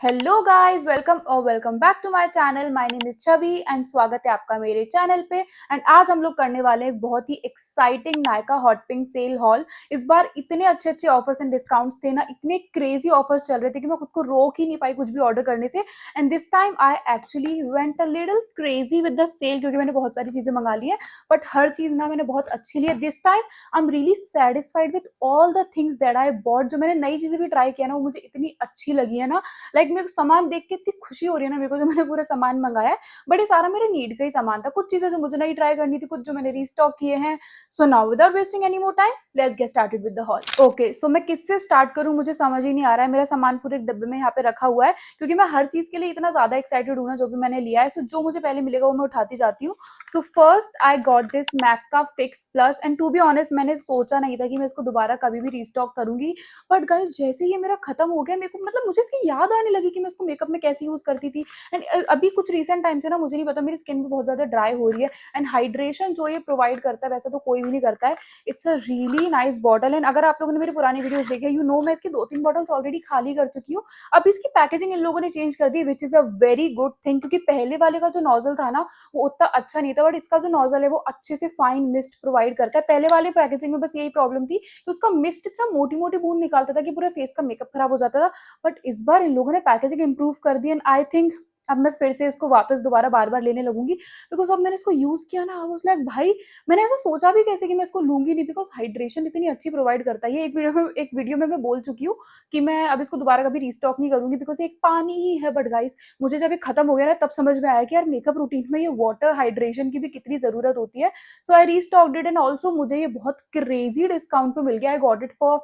Hello guys, welcome back to my channel. My name is Chhavi and स्वागत है आपका मेरे चैनल पे। एंड आज हम लोग करने वाले हैं एक बहुत ही exciting Nykaa hot pink sale haul. इस बार इतने अच्छे अच्छे ऑफर्स एंड डिस्काउंट्स थे ना, इतने क्रेजी ऑफर्स चल रहे थे कि मैं खुद को रोक ही नहीं पाई कुछ भी ऑर्डर करने से। And this time I actually went a little crazy with the sale, क्योंकि मैंने बहुत सारी चीजें मंगा ली है, बट हर चीज ना मैंने बहुत अच्छी ली है। This time I am really satisfied with all the things that I bought. जो मैंने नई चीजें भी ट्राई किया ना, वो मुझे इतनी अच्छी लगी है ना। मेरे को सामान देख के इतनी खुशी हो रही है ना मेरे को, जो मैंने पूरा सामान मंगाया है। बट ये सारा मेरे नीड का ही सामान था, कुछ चीजें जो मुझे नहीं ट्राई करनी थी, कुछ जो मैंने रीस्टॉक किए हैं। So now without wasting any more time, let's get started with the haul. Okay, so मैं किससे स्टार्ट करूं मुझे समझ ही नहीं आ रहा है। मेरा सामान पूरे एक डब्बे में यहाँ पे रखा हुआ है, क्योंकि मैं हर चीज के लिए इतना ज्यादा एक्साइटेड हूँ ना, जो भी मैंने लिया है। सो जो मुझे पहले मिलेगा वो मैं उठाती जाती हूँ। So first I got this MAC का fix plus, and to be honest मैंने सोचा नहीं था कि मैं इसको दोबारा कभी भी रीस्टॉक करूंगी। बट गाइस, जैसे ही ये मेरा खत्म हो गया, मेरे को मतलब मुझे इसकी याद आने लगी कि मैं इसको मेकअप में कैसे यूज करती थी। एंड अभी कुछ रिसेंट टाइम से ना, मुझे नहीं पता, मेरी स्किन भी बहुत ज्यादा ड्राई हो रही है। एंड हाइड्रेशन जो ये प्रोवाइड करता है वैसा तो कोई भी नहीं करता है। It's a really nice bottle. And अगर आप लोगों ने मेरी पुरानी वीडियोस देखे, यू नो मैं इसकी 2-3 बॉटल्स ऑलरेडी खाली कर चुकी हूँ। अब इसकी पैकेजिंग इन लोगों ने चेंज कर दी, which is a very good thing, क्योंकि पहले वाले का जो नोजल था ना, वो उतना अच्छा नहीं था। बट इसका जो नोजल है वो अच्छे से फाइन मिस्ट प्रोवाइड करता है। पहले वाले पैकेजिंग में बस यही प्रॉब्लम थी कि उसका मिस्ट इतना मोटी मोटी बूंद निकालता था कि पूरे फेस का मेकअप खराब हो जाता था। बट इस बार इन लोगों ने पैकेजिंग इंप्रूव कर दी, एंड आई थिंक अब मैं फिर से इसको वापस दोबारा बार बार लेने लगूंगी। बिकॉज अब मैंने इसको यूज किया ना, अब लाइक भाई, मैंने ऐसा सोचा भी कैसे कि मैं इसको लूंगी नहीं, बिकॉज हाइड्रेशन इतनी अच्छी प्रोवाइड करता है। ये एक वीडियो में मैं बोल चुकी हूँ कि मैं अब इसको दोबारा कभी रीस्टॉक नहीं करूंगी, बिकॉज ये एक पानी ही है। बट गाइस, मुझे जब ये खत्म हो गया ना, तब समझ में आया कि यार मेकअप रूटीन में ये वाटर हाइड्रेशन की भी कितनी जरूरत होती है। So I रीस्टॉक्ड it, and also मुझे ये बहुत क्रेजी डिस्काउंट पे मिल गया। I got it for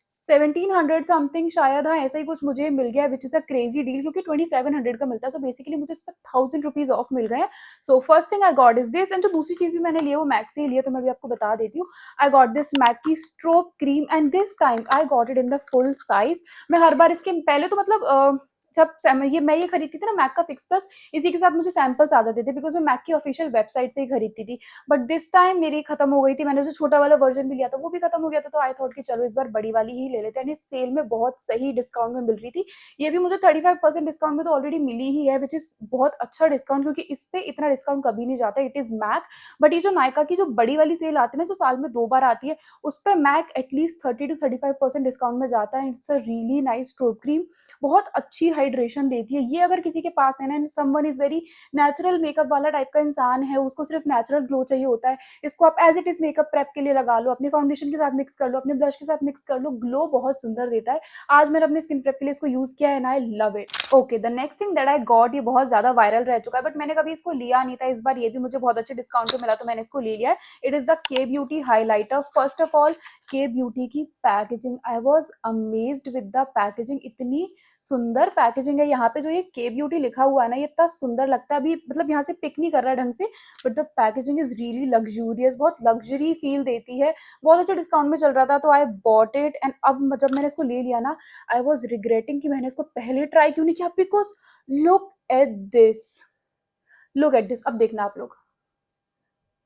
1700 something शायद, हाँ ऐसा ही कुछ मुझे मिल गया है, विच इज अ क्रेजी डील, क्योंकि 2700 का मिलता है। सो बेसिकली मुझे इस पर 1000 रुपीज ऑफ मिल गए हैं। So first thing I got is this. And जो दूसरी चीज भी मैंने लिया वो मैक से ही लिया, तो मैं भी आपको बता देती हूँ। आई गॉट दिस मैक की strobe cream, and this time I got it in the full size. मैं हर बार इसके पहले तो मतलब जब मैं ये खरीदती थी ना मैक का फिक्स प्लस, इसी के साथ मुझे सैंपल्स आ जाते थे, बिकॉज मैं मैक की ऑफिशियल वेबसाइट से ही खरीदती थी। बट दिस टाइम मेरी खत्म हो गई थी। मैंने जो छोटा वाला वर्जन भी लिया था वो भी खत्म हो गया था, तो आई थॉट कि चलो इस बार बड़ी वाली ही ले लेते हैं। इस सेल में बहुत सही डिस्काउंट में मिल रही थी। ये भी मुझे 35% डिस्काउंट में तो ऑलरेडी मिली ही है, विच इज बहुत अच्छा डिस्काउंट, क्योंकि इस पे इतना डिस्काउंट कभी नहीं जाता। It is Mac. बट ये जो नायका की जो बड़ी वाली सेल आती है ना, जो साल में 2 बार आती है, उस पर मैक एटलीस्ट 30 to 35% डिस्काउंट में जाता है। It's a really nice strobe cream, बहुत अच्छी हाइड्रेशन देती है। ये अगर किसी के पास है ना, someone is very natural makeup वाला टाइप का इंसान है, उसको सिर्फ नेचुरल ग्लो चाहिए होता है, इसको आप as it is makeup prep के लिए लगा लो, अपने फाउंडेशन के साथ मिक्स कर लो, अपने ब्लश के साथ मिक्स कर लो, ग्लो बहुत सुंदर देता है। आज मैंने अपने स्किन प्रेप के लिए इसको यूज किया है, and I love it. Okay, the next thing that I got, ये बहुत ज्यादा वायरल रह चुका है, बट मैंने कभी इसको लिया नहीं था। इस बार ये भी मुझे बहुत अच्छे डिस्काउंट पे मिला, तो मैंने इसको ले लिया है। इट इज द के beauty highlighter. First of all, के ब्यूटी की packaging, I was amazed with the packaging. इतनी सुंदर पैकेजिंग है। यहाँ पे जो ये के ब्यूटी लिखा हुआ है ना, ये इतना सुंदर लगता है। अभी मतलब यहाँ से पिक नहीं कर रहा है ढंग से, but the packaging is really luxurious, बहुत लग्जरी फील देती है। बहुत अच्छा डिस्काउंट में चल रहा था, तो आई बॉट इट। एंड अब जब मैंने इसको ले लिया ना, आई वॉज रिग्रेटिंग कि मैंने इसको पहले ट्राई क्यों नहीं किया, because look at this, look at this. अब देखना आप लोग,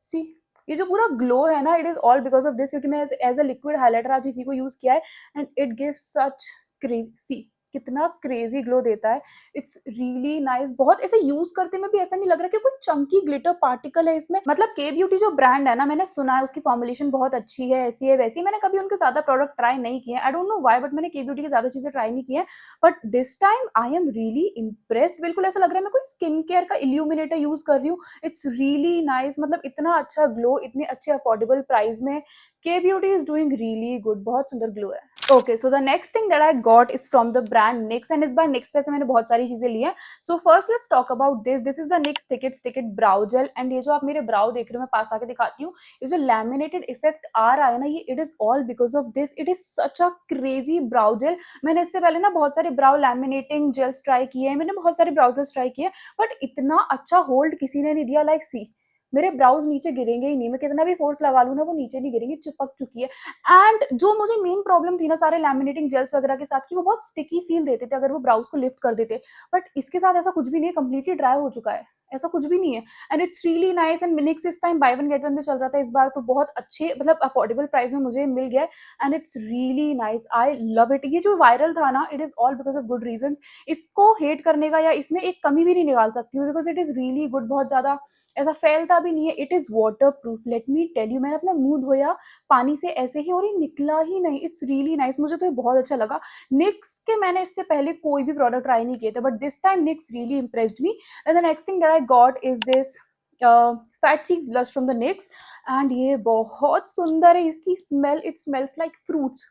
सी, ये जो पूरा ग्लो है ना, it is all because of this, क्योंकि मैं एज अ लिक्विड हाइलाइटर आज इसी को यूज किया है, and it gives such crazy, see कितना क्रेजी ग्लो देता है। It's really nice. बहुत ऐसे यूज करते में भी ऐसा नहीं लग रहा कि कोई चंकी ग्लिटर पार्टिकल है इसमें। मतलब के ब्यूटी जो ब्रांड है ना, मैंने सुना है उसकी फॉर्मुलेशन बहुत अच्छी है, ऐसी है वैसी। मैंने कभी उनके ज्यादा प्रोडक्ट ट्राई नहीं किए, I don't know why, but मैंने के ब्यूटी की ज्यादा चीजें ट्राई नहीं की है। But this time I am really impressed. बिल्कुल ऐसा लग रहा है मैं कोई स्किन केयर का इल्यूमिनेटर यूज कर रही हूँ। It's really nice. मतलब इतना अच्छा ग्लो इतने अच्छे अफोर्डेबल प्राइस में, K beauty is doing really good, बहुत सुंदर ग्लो है। Okay, so the next thing that I got is from the brand Nyx, and इस बार निक्स पे से मैंने बहुत सारी चीजें ली है। So first let's talk about this. This is the Nyx thick it brow gel, and ये जो आप मेरे ब्राउ देख रहे हो, मैं पास आके दिखाती हूँ, ये जो लैमिनेटेड इफेक्ट आ रहा है ना, ये it is all because of this. It is such a crazy brow gel. मैंने इससे पहले ना बहुत सारे ब्राउ लैमिनेटिंग जेल्स ट्राई किए हैं, मैंने बहुत सारे ब्राउजर्स ट्राई किए, बट इतना अच्छा होल्ड किसी ने नहीं दिया। लाइक सी, मेरे ब्राउज नीचे गिरेंगे ही नहीं, मैं कितना भी फोर्स लगा लूँ ना, वो नीचे नहीं गिरेंगे, चिपक चुकी है। एंड जो मुझे मेन प्रॉब्लम थी ना सारे लैमिनेटिंग जेल्स वगैरह के साथ, कि वो बहुत स्टिकी फील देते थे अगर वो ब्राउज को लिफ्ट कर देते, बट इसके साथ ऐसा कुछ भी नहीं है, कंप्लीटली ड्राई हो चुका है। ऐसा कुछ भी नहीं है and it's really nice and NYX इस time by one get one पे चल रहा था इस बार, तो बहुत अच्छे मतलब अफोर्डेबल प्राइस में मुझे मिल गया and it's really nice, I love it. ये जो वायरल था ना, it is all because of good reasons. इसको हेट करने का या इसमें एक कमी भी नहीं निकाल सकती हूँ because it is really good, बहुत ज़्यादा ऐसा फैलता भी नहीं है। It is waterproof, let me tell you, मैंने अपना मुँह धोया पानी से ऐसे ही और ये निकला ही नहीं। इट्स रियली नाइस, मुझे तो ये बहुत अच्छा लगा। NYX के मैंने इससे पहले कोई भी प्रोडक्ट ट्राई नहीं किए थे, but this time NYX really impressed me. And the next thing that I got is this fat cheeks blush from the NYX and ये बहुत सुंदर है। इसकी smell, it smells like fruits.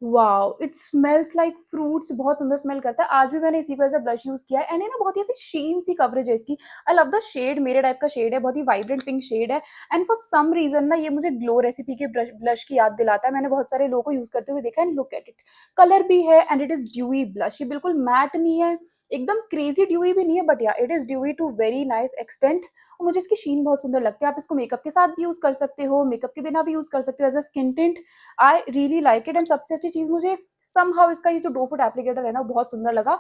Wow! It smells like fruits, बहुत सुंदर smell करता है। आज भी मैंने इसी को एज़ अ ब्लश यूज़ किया है एंड ये ना बहुत ही ऐसी शीन सी कवरेज है इसकी। आई लव द शेड, मेरे टाइप का शेड है, बहुत ही वाइब्रेंट पिंक शेड है एंड फॉर सम रीज़न ना ये मुझे ग्लो रेसिपी के ब्लश की याद दिलाता है। मैंने बहुत सारे लोगों को यूज़ करते हुए देखा है and look at it. Colour भी है and it is dewy blush, ये बिल्कुल मैट नहीं है, एकदम क्रेज़ी ड्यूई भी नहीं है, बट या it is dewy to very nice extent और मुझे इसकी शीन बहुत सुंदर लगती है। आप इसको मेकअप के साथ भी यूज़ कर सकते हो, मेकअप के बिना भी यूज़ कर सकते हो as a skin tint. I really like it and सबसे अच्छी चीज़ मुझे समहाउ इसका ये जो 2 फुट एप्लीकेटर है ना, बहुत सुंदर लगा।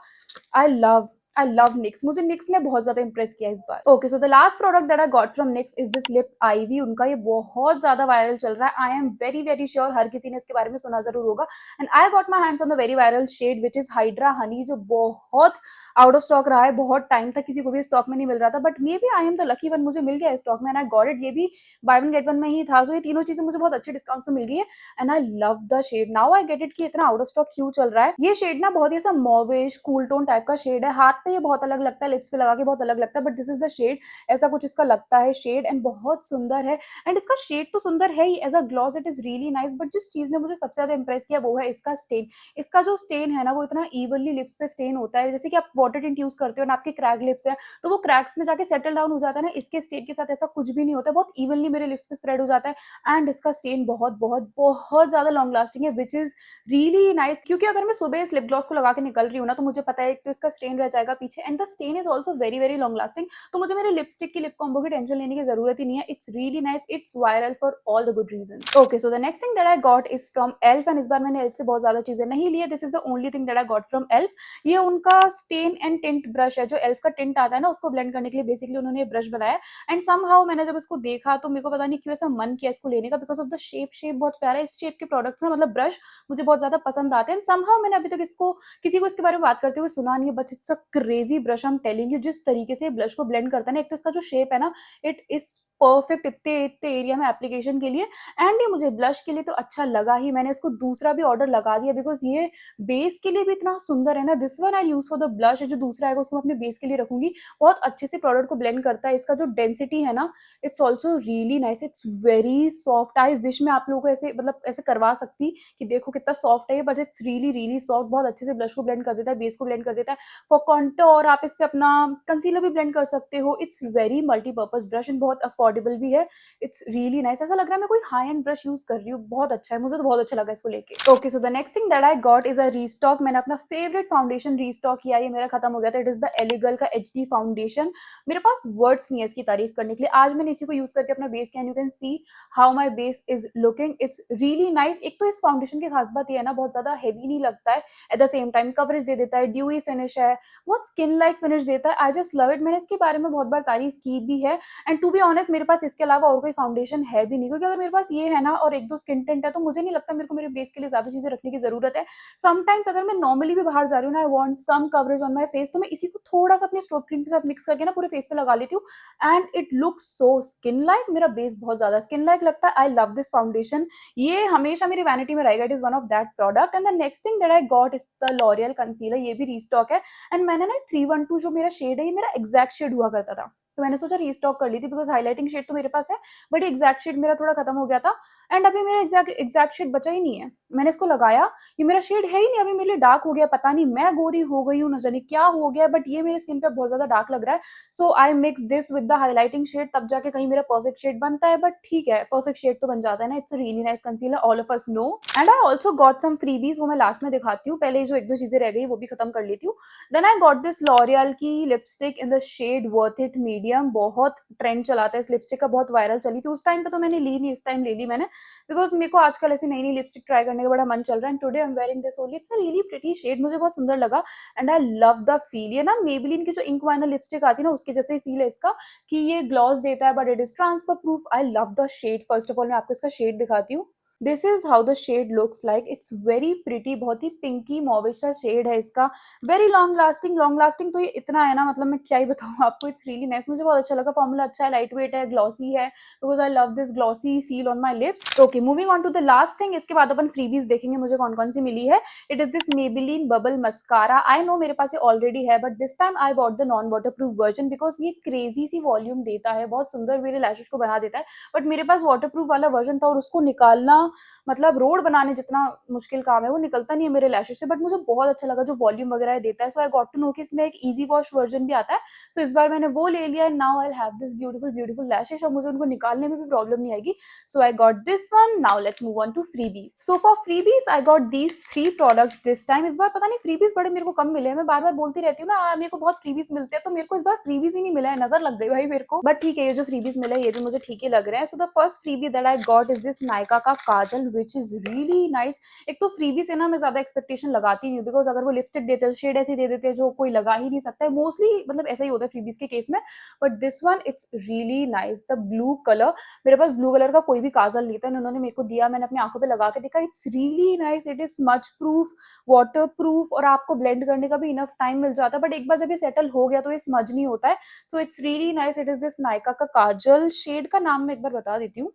I love I love NYX, मुझे NYX ने बहुत ज़्यादा इम्प्रेस किया इस बार। Okay, so the last product that I got from NYX is this lip IV. उनका ये बहुत ज़्यादा वायरल चल रहा है। I am very, very sure हर किसी ने इसके बारे में सुना ज़रूर होगा and I got my hands on the very viral shade which is hydra honey, जो बहुत आउट ऑफ स्टॉक रहा है। बहुत टाइम तक किसी को भी स्टॉक में नहीं मिल रहा था, but maybe I am the lucky one, मुझे मिल गया है स्टॉक में एंड आई गॉट इट। ये भी बाय वन गेट वन में ही था, सो ये तीनों चीज़ें मुझे बहुत अच्छे डिस्काउंट में मिल गई है and I love the shade. Now I get it कि इतना आउट ऑफ स्टॉक क्यों चल रहा है। ये शेड ना बहुत ही ऐसा मॉविश कूल टोन टाइप का शेड है। हाथ पे ये बहुत अलग लगता है, लिप्स पे लगा के बहुत अलग लगता है, but this is the shade. ऐसा कुछ इसका लगता है शेड एंड बहुत सुंदर है एंड इसका शेड तो सुंदर है ही, as a gloss it is really nice. But जिस चीज ने मुझे सबसे ज्यादा इंप्रेस किया वो है इसका स्टेन। इसका जो स्टेन है ना, वो इतना इवनली लिप्स पे स्टेन होता है, जैसे कि आप वाटर टिंट यूज करते हो ना, आपके क्रैक लिप्स है तो वो क्रैक्स में जाके सेटल डाउन हो जाता है ना, इसके स्टेन के साथ ऐसा कुछ भी नहीं होता, बहुत इवनली मेरे लिप्स पे स्प्रेड हो जाता है एंड इसका स्टेन बहुत बहुत बहुत ज्यादा लॉन्ग लास्टिंग है विच इज रियली नाइस। क्योंकि अगर मैं सुबह इस लिप ग्लॉस को लगा के निकल रही हूँ ना, तो मुझे पता है तो इसका स्टेन रह जाएगा पीछे and the stain is also very very long lasting, तो मुझे मेरे लिपस्टिक की लिप कॉम्बो की टेंशन लेने की जरूरत ही नहीं है। It's really nice, it's viral for all the good reason. Okay, so the next thing that I got is from elf and इस बार मैंने एल्फ से बहुत ज्यादा चीजें नहीं ली है। This is the only thing that I got from elf. ये उनका स्टेन एंड टिंट ब्रश है, जो एल्फ का टिंट आता है ना, उसको ब्लेंड करने के लिए बेसिकली उन्होंने ब्रश बनाया एंड समहाउ मैंने जब इसको देखा तो मेरे को पता नहीं क्यों ऐसा मन किया इसको लेने का, because of the shape. Shape बहुत प्यारा है इस शेप के प्रोडक्ट्स ना, मतलब ब्रश मुझे बहुत ज्यादा पसंद आते हैं। समहाउ मैंने अभी तक इसको किसी को इसके बारे में बात करते हुए सुना नहीं है, but it's a crazy brush. I am telling you, जिस तरीके से ब्लश को ब्लेंड करता है ना, एक तो इसका जो शेप है ना, इट इज परफेक्ट इतने इतने एरिया में एप्लीकेशन के लिए एंड ये मुझे ब्लश के लिए तो अच्छा लगा ही। मैंने इसको दूसरा भी ऑर्डर लगा दिया बिकॉज ये बेस के लिए भी इतना सुंदर है ना। This one I use for the blush, जो दूसरा आएगा उसको मैं अपने बेस के लिए रखूंगी। बहुत अच्छे से प्रोडक्ट को ब्लेंड करता है। इसका जो डेंसिटी है ना, it's also really nice, it's very soft. I wish मैं आप लोगों को ऐसे मतलब ऐसे करवा सकती कि देखो कितना सॉफ्ट है ये, but it's really really soft. बहुत अच्छे से ब्लश को ब्लेंड कर देता है, बेस को ब्लेंड कर देता है। फॉर कॉन्टोर आप इससे अपना कंसीलर भी ब्लेंड कर सकते हो। It's very multipurpose brush and बहुत अफोर्डेबल भी है। इट्स रियली नाइस, ऐसा लग रहा है मैं कोई हाई एंड ब्रश यूज कर रही हूँ। बहुत अच्छा है, मुझे तो बहुत अच्छा लगा इसको लेके। Okay, so the next thing that I got is a restock. मैंने अपना फेवरेट फाउंडेशन रीस्टॉक किया, ये मेरा खत्म हो गया था। इट इज द एलिगल का HD फाउंडेशन। मेरे पास वर्ड्स नहीं है इसकी तारीफ करने के लिए। आज मैंने इसी को यूज करके अपना बेस किया, you can see how my base is looking. It's really nice. एक तो इस फाउंडेशन की खास बात ये है ना, बहुत ज्यादा हैवी नहीं लगता है, at the same time coverage दे देता है, ड्यूई फिनिश है, बहुत स्किन लाइक फिनिश देता है। I just love it. मैंने इसके बारे में बहुत बार तारीफ की भी है एंड टू बी ऑनेस्ट मेरे पास इसके अलावा और कोई फाउंडेशन है भी नहीं, क्योंकि अगर मेरे पास ये है ना और एक दो स्किन टिंट है, तो मुझे नहीं लगता मेरे को मेरे बेस के लिए ज्यादा चीजें रखने की जरूरत है। समटाइम्स अगर मैं नॉर्मली भी बाहर जा रही हूँ ना, I want some coverage on my face, तो मैं इसी को थोड़ा सा अपने स्ट्रोक क्रीम के साथ मिक्स करके ना पूरे फेस पे लगा लेती हूँ and it looks so skin like. मेरा बेस बहुत ज्यादा स्किन लाइक लगता है। आई लव दिस फाउंडेशन, ये हमेशा मेरी वैनिटी में रहेगा। It is one of that product. And the next thing that I got is the L'Oréal concealer. ये भी रीस्टॉक है एंड मैंने ना 312 जो मेरा शेड है, ये मेरा एग्जैक्ट शेड हुआ करता था, तो मैंने सोचा रीस्टॉक कर ली थी बिकॉज हाईलाइटिंग शेड तो मेरे पास है, बट एग्जैक्ट शेड मेरा थोड़ा खत्म हो गया था एंड अभी मेरा एग्जैक्ट शेड बचा ही नहीं है। मैंने इसको लगाया, ये मेरा शेड है ही नहीं, अभी मेरे लिए डार्क हो गया। पता नहीं मैं गोरी हो गई हूँ, न जाने क्या हो गया, बट ये मेरे स्किन पे बहुत ज्यादा डार्क लग रहा है। So I mix this with the highlighting shade, तब जाके कहीं मेरा परफेक्ट शेड बनता है। बट ठीक है, परफेक्ट शेड तो बन जाता है ना। It's really nice concealer, all of us know. And I also got some freebies, वो मैं लास्ट में दिखाती हूँ। पहले जो एक दो चीजें रह गई वो भी खत्म कर लेती हूँ। Then I got this L'Oreal की lipstick in the shade worth it medium. बहुत ट्रेंड चला था इस लिपस्टिक का, बहुत वायरल चली थी उस टाइम पे, तो मैंने ली नहीं, इस टाइम ले ली मैंने। बिकॉज़ मेरे को आजकल ऐसी नई-नई लिपस्टिक ट्राई करने का बड़ा मन चल रहा है and today I am wearing this only. It's a really pretty shade, मुझे बहुत सुंदर लगा and I love the feel. ये ना मेबेलिन की जो इंक वाइनर लिपस्टिक आती है ना, उसके जैसे ही फील है इसका, कि ये ग्लॉस देता है but it is transfer proof. I love the shade. First of all मैं आपको इसका शेड दिखाती हूँ। This is how the shade looks like. It's very pretty, बहुत ही पिंकी मॉविश सा शेड है इसका। वेरी लॉन्ग लास्टिंग तो ये इतना है ना, मतलब मैं क्या ही बताऊँ आपको। इट्स रियली नाइस, मुझे बहुत अच्छा लगा। फॉर्मूला अच्छा है, लाइट वेट है, ग्लॉसी है, because I love this glossy feel on my lips. Okay, moving on to the last thing. इसके बाद अपन फ्रीबीज़ देखेंगे मुझे कौन-कौन सी मिली है। It is this Maybelline bubble mascara. I know मेरे पास ये ऑलरेडी है, but this time I bought the non waterproof version because ये क्रेज़ी सी वॉल्यूम देता है, बहुत सुंदर मेरे लैशेज़ को बना देता है। बट मेरे पास वाटरप्रूफ वाला वर्जन था और उसको निकालना मतलब रोड बनाने जितना मुश्किल काम है, वो निकलता नहीं है मेरे लैशेज़ से, बट मुझे बहुत अच्छा लगा जो वॉल्यूम वगैरह ये देता है। So I got to know कि इसमें एक ईज़ी वॉश वर्जन भी आता है। सो इस बार मैंने वो ले लिया and now I will have this beautiful lashes और मुझे उनको निकालने में भी प्रॉब्लम नहीं आएगी। So I got this one. Now let's move on to freebies. So for freebies I got these 3 products this time. इस बार पता नहीं फ्रीबीज़ बड़े मेरे को कम मिले हैं। मैं बार-बार बोलती रहती हूँ ना, मेरे को बहुत फ्रीबीज़ मिलते हैं, तो मेरे को इस बार फ्रीबीज़ ही नहीं मिला है, नज़र लग गई भाई मेरे को। बट ठीक है, ये जो फ्रीबीज़ मिले हैं ये भी मुझे ठीक ही लग रहे हैं। So the first freebie that I got is this Nykaa का काजल व्हिच इज़ रियली नाइस। एक तो फ्रीबी से ना मैं ज़्यादा एक्सपेक्टेशन लगाती नहीं हूँ, बिकॉज़ अगर वो लिपस्टिक देते हैं तो शेड ऐसी दे देते हैं जो कोई लगा ही नहीं सकता है। मोस्टली मतलब ऐसा ही होता है फ्रीबीज़ के केस में। But this one it's really nice. The blue colour, मेरे पास ब्लू कलर का कोई भी काजल नहीं था, उन्होंने मेरे को दिया, मैंने अपनी आँखों पे लगा के देखा। It's really nice. It is smudge proof, water proof और आपको ब्लेंड करने का भी इनफ टाइम मिल जाता है। बट एक बार जब ये सेटल हो गया तो ये स्मज नहीं होता है। So it's really nice. It is this Nykaa का काजल। शेड का नाम मैं एक बार बता देती हूँ।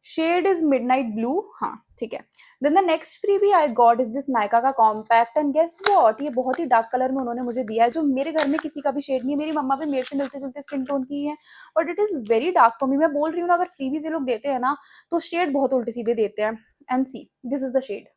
Shade is midnight blue. हाँ ठीक है। Then the next freebie I got is this Nykaa का कॉम्पैक्ट एंड गेस व्हाट, ये बहुत ही डार्क कलर में उन्होंने मुझे दिया है, जो मेरे घर में किसी का भी शेड नहीं है। मेरी मम्मा भी मेरे से मिलते जुलते स्किन टोन की है, but it is very dark for me. मैं बोल रही हूँ ना, अगर फ्रीबीज ये लोग देते हैं ना तो शेड बहुत उल्टे सीधे देते हैं। And see, this is the shade.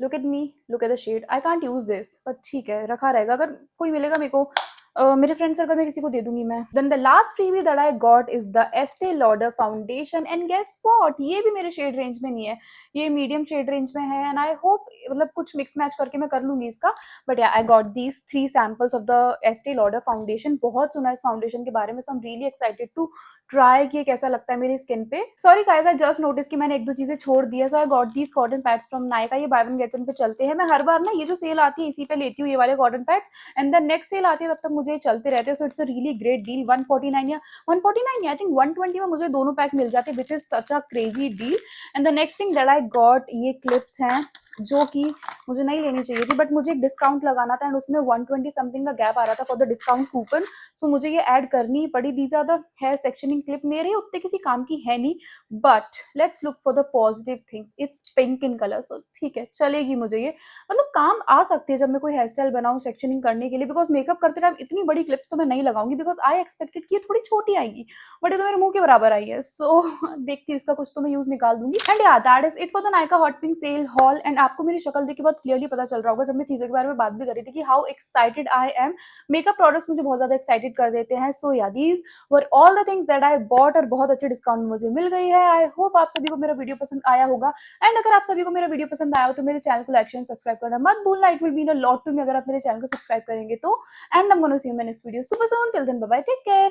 Look at me, look at the shade. I can't use this, but ठीक है, रखा रहेगा। अगर कोई मिलेगा मेरे को, मेरे फ्रेंड सर्कल में किसी को दे दूंगी मैं। Then the last freebie that I got is the Estee Lauder foundation and guess what, ये भी मेरे शेड रेंज में नहीं है, ये मीडियम शेड रेंज में है। एंड आई होप मतलब कुछ मिक्स मैच करके मैं कर लूंगी इसका। But yeah I got these 3 samples of the Estee Lauder foundation. बहुत सुना है इस फाउंडेशन के बारे में, so I am really excited to try कि ये कैसा लगता है मेरी स्किन पे। Sorry guys, I just notice कि मैंने 1-2 चीजें छोड़ दी है। So I got these cotton pads from Nykaa. ये बाय वन गेट वन पे चलते हैं। मैं हर बार ना ये जो सेल आती है इसी पे लेती हूँ ये वाले cotton pads, and then next sale आती है तब तक मुझे ये चलते रहते हैं। So it's a really great deal. 149 या 149 आई थिंक 120 में मुझे दोनों पैक मिल जाते हैं, which is such a crazy deal. And the next thing that I got, ये क्लिप्स हैं जो कि मुझे नहीं लेनी चाहिए थी, बट मुझे एक डिस्काउंट लगाना था एंड उसमें 120 समथिंग का गैप आ रहा था for the discount coupon. So मुझे ये ऐड करनी ही पड़ी। These are the hair sectioning clip. मेरे उतने किसी काम की है नहीं, but let's look for the positive things. It's pink in colour, so ठीक है, चलेगी मुझे ये, मतलब काम आ सकती है जब मैं कोई हेयर स्टाइल बनाऊं सेक्शनिंग करने के लिए। बिकॉज मेकअप करते टाइम इतनी बड़ी क्लिप्स तो मैं नहीं लगाऊंगी, बिकॉज आई एक्सपेक्टेड कि ये थोड़ी छोटी आएगी, बट ये तो मेरे मुंह के बराबर आई है। सो देखती हूँ, इसका कुछ तो मैं यूज निकाल दूंगी। एंड या that is it for the Nykaa hot pink sale hall. And आपको मेरी शक्ल देख के बहुत क्लियरली पता चल रहा होगा जब मैं चीजों के बारे में बात भी कर रही थी कि how excited I am. Makeup products मुझे बहुत ज्यादा एक्साइटेड कर देते हैं। सो या these were all the things that I bought, और बहुत अच्छे डिस्काउंट में मुझे मिल गई है। आई होप आप सभी को मेरा वीडियो पसंद आया होगा। एंड अगर आप सभी को मेरा वीडियो पसंद आया हो तो मेरे चैनल को लाइक शेयर सब्सक्राइब करना मत भूलना। It will mean a lot to me अगर आप मेरे चैनल को सब्सक्राइब करेंगे तो। And I am gonna see you in my next video super soon. Till then bye bye, take care.